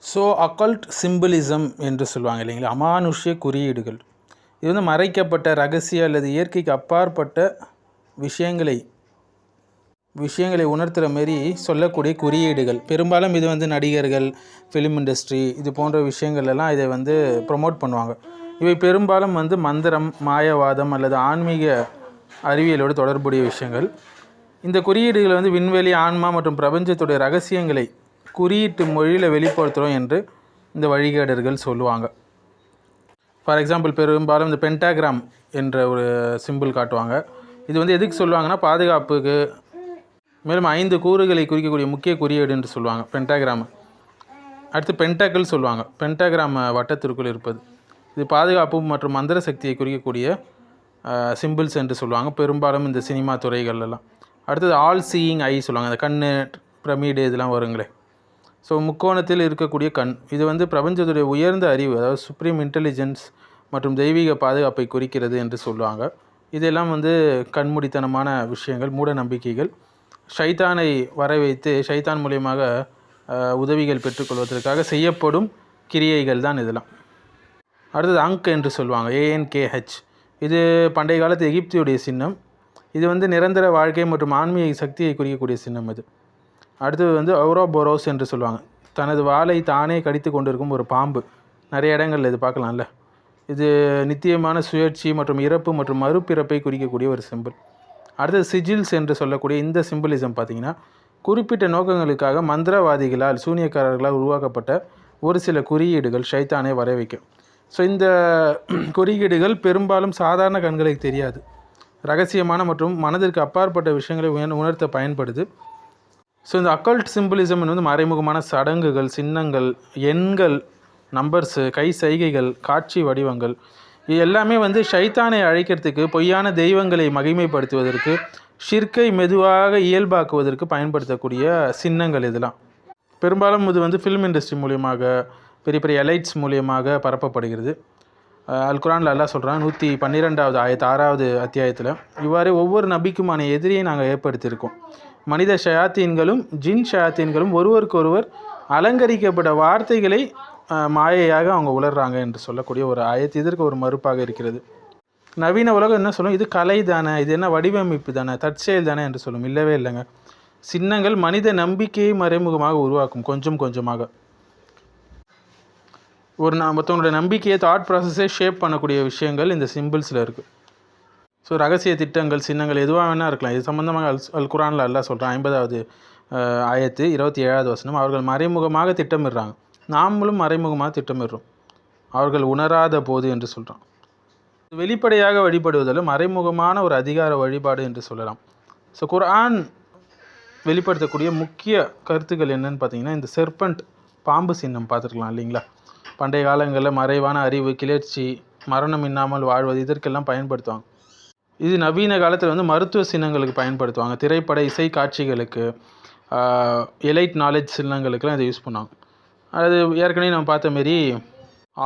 So occult சிம்பிளிசம் என்று சொல்லுவாங்க இல்லைங்களா, அமானுஷ்ய குறியீடுகள். இது வந்து மறைக்கப்பட்ட ரகசிய அல்லது இயற்கைக்கு அப்பாற்பட்ட விஷயங்களை உணர்த்துகிற மாரி சொல்லக்கூடிய குறியீடுகள். பெரும்பாலும் இது வந்து நடிகர்கள், ஃபிலிம் இண்டஸ்ட்ரி இது போன்ற விஷயங்கள்லாம் இதை வந்து ப்ரொமோட் பண்ணுவாங்க. இவை பெரும்பாலும் வந்து மந்திரம், மாயவாதம் அல்லது ஆன்மீக அறிவியலோடு தொடர்புடைய விஷயங்கள். இந்த குறியீடுகள் வந்து விண்வெளி, ஆன்மா மற்றும் பிரபஞ்சத்துடைய ரகசியங்களை குறியீட்டு மொழியில் வெளிப்படுத்துகிறோம் என்று இந்த வழிகேடர்கள் சொல்லுவாங்க. ஃபார் எக்ஸாம்பிள், பெரும்பாலும் இந்த பென்டாகிராம் என்ற ஒரு சிம்பிள் காட்டுவாங்க. இது வந்து எதுக்கு சொல்லுவாங்கன்னா பாதுகாப்புக்கு. மேலும் 5 கூறுகளை குறிக்கக்கூடிய முக்கிய குறியீடு என்று சொல்லுவாங்க பென்டாகிராம். அடுத்து பென்டாக்கிள் சொல்லுவாங்க, பென்டாகிராம் வட்டத்திற்குள் இருப்பது. இது பாதுகாப்பு மற்றும் மந்திர சக்தியை குறிக்கக்கூடிய சிம்பிள்ஸ் என்று சொல்லுவாங்க, பெரும்பாலும் இந்த சினிமா துறைகள்லாம். அடுத்தது ஆல் சீயிங் ஐ சொல்லுவாங்க, அந்த கண், பிரமிடு இதெல்லாம் வருங்களே. ஸோ முக்கோணத்தில் இருக்கக்கூடிய கண், இது வந்து பிரபஞ்சத்துடைய உயர்ந்த அறிவு, அதாவது சுப்ரீம் இன்டெலிஜென்ஸ் மற்றும் தெய்வீக பாதுகாப்பை குறிக்கிறது என்று சொல்லுவாங்க. இதெல்லாம் வந்து கண்மூடித்தனமான விஷயங்கள், மூட நம்பிக்கைகள். ஷைத்தானை வர வைத்து ஷைத்தான் மூலியமாக உதவிகள் பெற்றுக்கொள்வதற்காக செய்யப்படும் கிரியைகள் தான் இதெல்லாம். அடுத்தது அங்க் என்று சொல்லுவாங்க, ANKH. இது பண்டைய காலத்து எகிப்தியுடைய சின்னம். இது வந்து நிரந்தர வாழ்க்கை மற்றும் ஆன்மீக சக்தியை குறிக்கக்கூடிய சின்னம் இது. அடுத்தது வந்து அவுரோபோரோஸ் என்று சொல்லுவாங்க, தனது வாளை தானே கடித்து கொண்டிருக்கும் ஒரு பாம்பு. நிறைய இடங்கள் இது பார்க்கலாம்ல. இது நித்தியமான சுழற்சி மற்றும் இறப்பு மற்றும் மறுபிறப்பை குறிக்கக்கூடிய ஒரு சிம்பிள். அடுத்தது சிஜில்ஸ் என்று சொல்லக்கூடிய இந்த சிம்பிளிசம் பார்த்திங்கன்னா, குறிப்பிட்ட நோக்கங்களுக்காக மந்திரவாதிகளால், சூனியக்காரர்களால் உருவாக்கப்பட்ட ஒரு சில குறியீடுகள் ஷைத்தானை வர வைக்கும். ஸோ இந்த குறியீடுகள் பெரும்பாலும் சாதாரண கண்களுக்கு தெரியாது, ரகசியமான மற்றும் மனதிற்கு அப்பாற்பட்ட விஷயங்களை உணர்த்த பயன்படுது. ஸோ இந்த அக்கல்ட் சிம்பிளிசம் வந்து மறைமுகமான சடங்குகள், சின்னங்கள், எண்கள், நம்பர்ஸு, கை சைகைகள், காட்சி வடிவங்கள், இது எல்லாமே வந்து ஷைத்தானை அழைக்கிறதுக்கு, பொய்யான தெய்வங்களை மகிமைப்படுத்துவதற்கு, ஷிர்கை மெதுவாக இயல்பாக்குவதற்கு பயன்படுத்தக்கூடிய சின்னங்கள். இதெல்லாம் பெரும்பாலும் இது வந்து ஃபில்ம் இண்டஸ்ட்ரி மூலியமாக, பெரிய பெரிய எலைட்ஸ் மூலியமாக பரப்பப்படுகிறது. அல் குரானில் அல்லாஹ் சொல்கிறான் 112வது ஆயத் 6வது அத்தியாயத்தில், இவ்வாறு ஒவ்வொரு நபிக்குமான எதிரியை நாங்கள் ஏற்படுத்தியிருக்கோம். மனித ஷயாத்தீன்களும் ஜின் ஷயாத்தீன்களும் ஒருவருக்கொருவர் அலங்கரிக்கப்பட்ட வார்த்தைகளை மாயையாக அவங்க உணர்றாங்க என்று சொல்லக்கூடிய ஒரு ஆயத் இதற்கு ஒரு மறுப்பாக இருக்கிறது. நவீன உலகம் என்ன சொல்லும், இது கலை தானே, இது என்ன வடிவமைப்பு தானே, தற்செயல் தானே என்று சொல்லும். இல்லவே இல்லைங்க. சின்னங்கள் மனித நம்பிக்கையை மறைமுகமாக உருவாக்கும், கொஞ்சம் கொஞ்சமாக. ஒரு மற்றவங்களுடைய நம்பிக்கையை, தாட் ப்ராசஸை ஷேப் பண்ணக்கூடிய விஷயங்கள் இந்த சிம்பிள்ஸில் இருக்குது. ஸோ ரகசிய திட்டங்கள், சின்னங்கள் எதுவாக வேணால் இருக்கலாம். இது சம்மந்தமாக அல் குரானில் அல்லாஹ் சொல்கிறான் 50வது ஆயத்து 27வது வசனம், அவர்கள் மறைமுகமாக திட்டமிடுறாங்க, நாமளும் மறைமுகமாக திட்டமிடுறோம், அவர்கள் உணராத போது என்று சொல்கிறான். வெளிப்படையாக வழிபடுவதில் மறைமுகமான ஒரு அதிகார வழிபாடு என்று சொல்லலாம். ஸோ குர்ஆன் வெளிப்படுத்தக்கூடிய முக்கிய கருத்துக்கள் என்னன்னு பார்த்தீங்கன்னா, இந்த செர்பண்ட், பாம்பு சின்னம் பார்த்துருக்கலாம் இல்லைங்களா. பண்டைய காலங்களில் மறைவான அறிவு, கிளர்ச்சி, மரணம் இல்லாமல் வாழ்வது இதற்கெல்லாம் பயன்படுத்துவாங்க. இது நவீன காலத்தில் வந்து மருத்துவ சின்னங்களுக்கு பயன்படுத்துவாங்க, திரைப்பட இசை காட்சிகளுக்கு, எலைட் நாலேஜ் சின்னங்களுக்கெல்லாம் இதை யூஸ் பண்ணுவாங்க. அது ஏற்கனவே நம்ம பார்த்த மாரி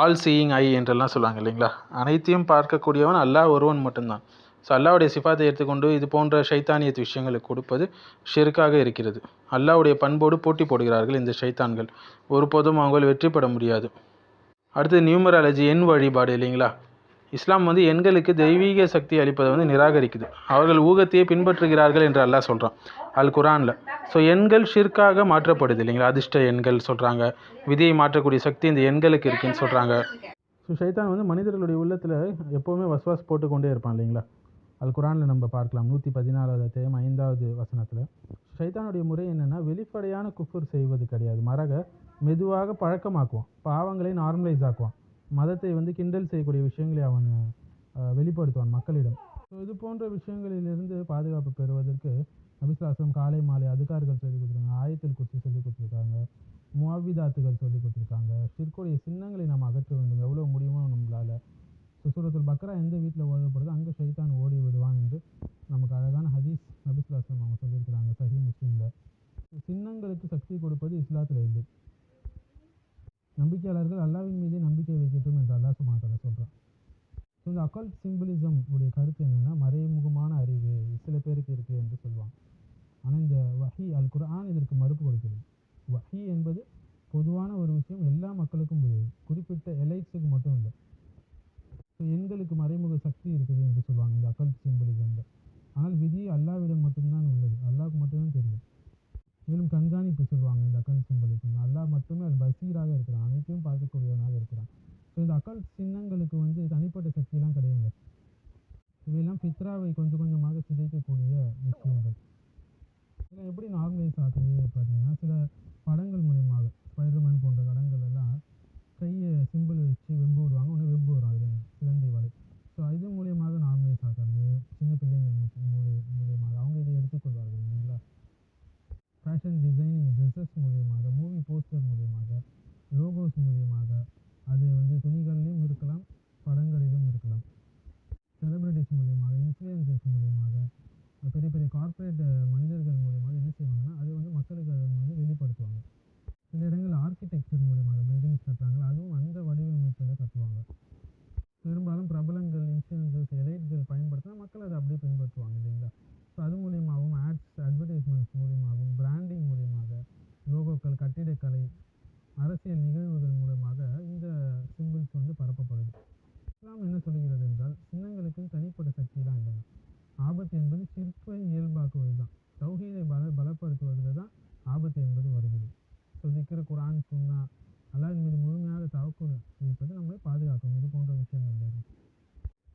ஆல் சீயிங் ஐ என்றெல்லாம் சொல்லுவாங்க இல்லைங்களா. அனைத்தையும் பார்க்கக்கூடியவன் அல்லாஹ் ஒருவன் மட்டும்தான். ஸோ அல்லாஹ்வுடைய சிஃபாத்தை எடுத்துக்கொண்டு இது போன்ற ஷைத்தானியத் விஷயங்களுக்கு கொடுப்பது ஷிர்காக இருக்கிறது. அல்லாஹ்வுடைய பண்போடு போட்டி போடுகிறார்கள் இந்த ஷைத்தான்கள், ஒருபோதும் அவங்க வெற்றி பெற முடியாது. அடுத்து நியூமராலஜி, எண் வழிபாடு இல்லைங்களா. இஸ்லாம் வந்து எண்களுக்கு தெய்வீக சக்தி அளிப்பதை வந்து நிராகரிக்குது, அவர்கள் ஊகத்தையே பின்பற்றுகிறார்கள் என்று அல்லாஹ் சொல்கிறான் அல் குரானில். ஸோ எண்கள் ஷிர்காக மாற்றப்படுது இல்லைங்களா. அதிர்ஷ்ட எண்கள் சொல்கிறாங்க, விதியை மாற்றக்கூடிய சக்தி இந்த எண்களுக்கு இருக்குன்னு சொல்கிறாங்க. ஸோ ஷைத்தான் வந்து மனிதர்களுடைய உள்ளத்தில் எப்போவுமே வஸ்வாஸ் போட்டு கொண்டே இருப்பான் இல்லைங்களா. அல் குரானில் நம்ம பார்க்கலாம் 114வது அத்தியாயம் 5வது வசனத்தில். ஷைத்தானுடைய முறை என்னென்னா, வெளிப்படையான குஃபர் செய்வது கிடையாது, மறக மெதுவாக பழக்கமாக்குவான், பாவங்களை நார்மலைஸ் ஆக்குவான், மதத்தை வந்து கிண்டல் செய்யக்கூடிய விஷயங்களை அவன் வெளிப்படுத்துவான் மக்களிடம். ஸோ இது போன்ற விஷயங்களிலிருந்து பாதுகாப்பு பெறுவதற்கு நபிஸ்லாஸ்லம் காலை மாலை அதுக்கார்கள் சொல்லிக் கொடுத்துருக்காங்க, ஆயத்தில் குர்சி சொல்லிக் கொடுத்துருக்காங்க, முஅவ்விதாத்துகள் சொல்லிக் கொடுத்துருக்காங்க. ஷிர்குடைய சின்னங்களை நாம் அகற்ற வேண்டும் எவ்வளோ முடியுமோ நம்மளால். சூரத்துல் பக்ரா எந்த வீட்டில் ஓதப்படுதோ அங்கே ஷைத்தான் ஓடி விடுவான் என்று நமக்கு அழகான ஹதீஸ் நபிஸ்லாஸ்லம் அவங்க சொல்லியிருக்கிறாங்க சஹீஹ் முஸ்லிமில். சின்னங்களுக்கு சக்தி கொடுப்பது இஸ்லாத்தில் இல்லை. நம்பிக்கையாளர்கள் அல்லாஹ்வின் மீதே நம்பிக்கை வைக்கட்டும் என்று அல்லாஹ் சுப்ஹானஹு வ தஆலா சொல்கிறான். ஸோ இந்த அக்கல்ட் சிம்பிளிசம் உடைய கருத்து என்னென்னா, மறைமுகமான அறிவு சில பேருக்கு இருக்குது என்று சொல்லுவாங்க. ஆனால் இந்த வஹி அல் குர்ஆன் இதற்கு மறுப்பு கொடுக்கிறது. வஹி என்பது பொதுவான ஒரு விஷயம், மக்களுக்கும் புரியுது, குறிப்பிட்ட எலைட்ஸுக்கு மட்டும் இல்லை. ஸோ எண்களுக்கு மறைமுக சக்தி இருக்குது என்று சொல்லுவாங்க இந்த அக்கல்ட் சிம்பிளிசமில். ஆனால் விதி அல்லாவிடம் மட்டும்தான் உள்ளது, அல்லாவுக்கு மட்டும்தான் தெரியும். மேலும் கண்காணிப்பு சொல்லுவாங்க இந்த அக்கல்ட் சிம்பிளிசம். அல்லாஹ் மட்டுமே அது பசீராக இருக்கிறான், அனைத்தையும் பார்க்கக்கூடியவனாக இருக்கிறான். ஸோ இந்த அக்கல்ட் சின்னங்களுக்கு வந்து தனிப்பட்ட சக்தியெல்லாம் கிடையாது. இவையெல்லாம் ஃபித்ராவை கொஞ்சம் கொஞ்சமாக சிதைக்கக்கூடிய விஷயங்கள். இதில் எப்படி நார்மலைஸ் ஆகுது பார்த்தீங்கன்னா, சில படங்கள் மூலியமாக ஸ்பைடர்மேன் போன்ற படங்கள் எல்லாம் கையை சிம்பிள் வச்சு வெம்பு விடுவாங்க, ஒன்று வெம்பு வரும் அதில் சிலந்தி வலை. ஸோ இது மூலியமாக நார்மலைஸ் ஆகிறது. சின்ன பிள்ளைங்கள் மூலியமாக அவங்க இதை எடுத்துக்கொள்வார்கள் இல்லைங்களா. ஃபேஷன் டிசைனிங் ட்ரெஸ்ஸஸ் மூலியமாக, மூவி போஸ்டர் மூலியமாக, லோகோஸ் மூலியமாக, அது வந்து துணிகளிலும் இருக்கலாம், படங்களிலும் இருக்கலாம். செலிபிரிட்டிஸ் மூலியமாக, இன்ஃப்ளூயன்சர்ஸ் மூலியமாக, பெரிய பெரிய கார்ப்பரேட் மனிதர்கள் மூலியமாக என்ன செய்வாங்கன்னா அது வந்து மக்களுக்கு அதை வந்து வெளிப்படுத்துவாங்க. சில இடங்கள் ஆர்கிடெக்சர் மூலியமாக பில்டிங்ஸ் கட்டுறாங்க, அதுவும் அந்த வடிவமைப்பில் கட்டுவாங்க. பெரும்பாலும் பிரபலங்கள், இன்ஃப்ளூயன்சர்ஸ், எலைட்கள் பயன்படுத்தினா மக்கள் அதை அப்படியே பின்பற்றுவாங்க இல்லைங்களா. ஸோ அது மூலியமாகவும் அட்வர்டைஸ்மெண்ட்ஸ் மூலியமாகவும், பிராண்டிங் மூலியமாக, லோகோக்கள், கட்டிடக்கலை, அரசியல் நிகழ்வுகள் மூலமாக இந்த சிம்பிள்ஸ் வந்து பரப்பப்படுது. இஸ்லாம் என்ன சொல்கிறது என்றால், சின்னங்களுக்கு தனிப்பட்ட சக்திலாம் இல்லைங்க. ஆபத்து என்பது சிற்பை இயல்பாக்குவது தான், தௌஹீதை பலப்படுத்துவதில் தான் ஆபத்து என்பது வருகிறது. ஸோ திக்ர், குர்ஆன், சுன்னா, அல்லாஹ்வின் மீது முழுமையாக தவக்குல் வைப்பது நம்மளை பாதுகாக்கும் இது போன்ற விஷயங்கள்.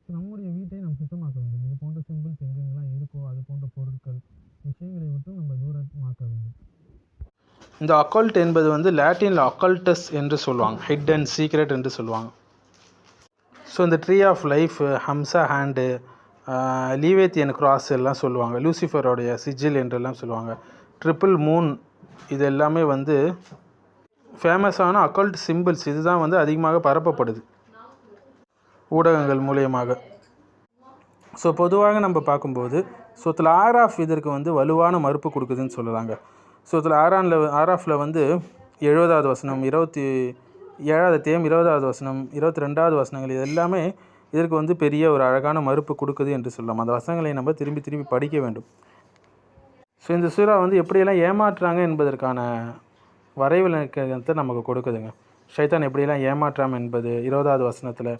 ஸோ நம்முடைய வீட்டை நாம் சுத்தமாக்க வேண்டும். இது போன்ற சிம்பிள்ஸ் எங்கெங்கெல்லாம் இருக்கோ அது போன்ற பொருட்கள், விஷயங்களை விட்டு நம்ம தூரமாக்க வேண்டும். இந்த அக்கல்ட் என்பது வந்து லாட்டினில் அக்கல்டஸ் என்று சொல்லுவாங்க, ஹிட் அண்ட் சீக்ரெட் என்று சொல்லுவாங்க. ஸோ இந்த ட்ரீ ஆஃப் லைஃப், ஹம்சா ஹேண்டு, லீவேத்தியன் கிராஸ் எல்லாம் சொல்லுவாங்க, லூசிஃபரோடைய சிஜில் என்றெல்லாம் சொல்லுவாங்க, ட்ரிபிள் மூன், இது எல்லாமே வந்து ஃபேமஸான அக்கல்ட் சிம்பிள்ஸ். இதுதான் வந்து அதிகமாக பரப்பப்படுது ஊடகங்கள் மூலியமாக. ஸோ பொதுவாக நம்ம பார்க்கும்போது சூரத்துல் ஆராஃப் இதற்கு வந்து வலுவான மறுப்பு கொடுக்குதுன்னு சொல்லலாங்க. சூரத்துல் ஆராஃபில் வந்து 70வது வசனம், 27வது அத்தியாயம் 20வது வசனம், 22வது வசனங்கள், இது எல்லாமே இதற்கு வந்து பெரிய ஒரு அழகான மறுப்பு கொடுக்குது என்று சொல்லலாம். அந்த வசனங்களை நம்ம திரும்பி திரும்பி படிக்க வேண்டும். ஸோ இந்த சூரா வந்து எப்படியெல்லாம் ஏமாற்றுறாங்க என்பதற்கான வரைவிலக்கணத்தை நமக்கு கொடுக்குதுங்க. ஷைத்தான் எப்படியெல்லாம் ஏமாற்றாம் என்பது 20வது வசனத்தில்,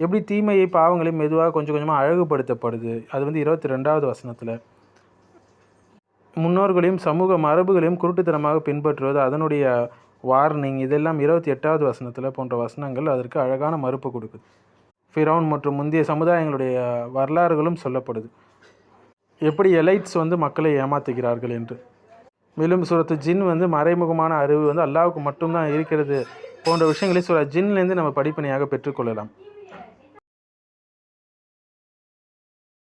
எப்படி தீமையை பாவங்களையும் மெதுவாக கொஞ்சம் கொஞ்சமாக அழகுபடுத்தப்படுது அது வந்து 22வது வசனத்தில், முன்னோர்களையும் சமூக மரபுகளையும் குருட்டுத்தனமாக பின்பற்றுவது அதனுடைய வார்னிங், இதெல்லாம் 28வது வசனத்தில் போன்ற வசனங்கள் அதற்கு அழகான மறுப்பு கொடுக்குது. ஃபிரௌன் மற்றும் முந்தைய சமுதாயங்களுடைய வரலாறுகளும் சொல்லப்படுது, எப்படி எலைட்ஸ் வந்து மக்களை ஏமாற்றுகிறார்கள் என்று. மேலும் சூரத்து ஜின் வந்து மறைமுகமான அறிவு வந்து அல்லாஹ்வுக்கு மட்டும்தான் இருக்கிறது போன்ற விஷயங்களை சூரா ஜின்லேருந்து நம்ம படிப்பினையாக பெற்றுக்கொள்ளலாம்.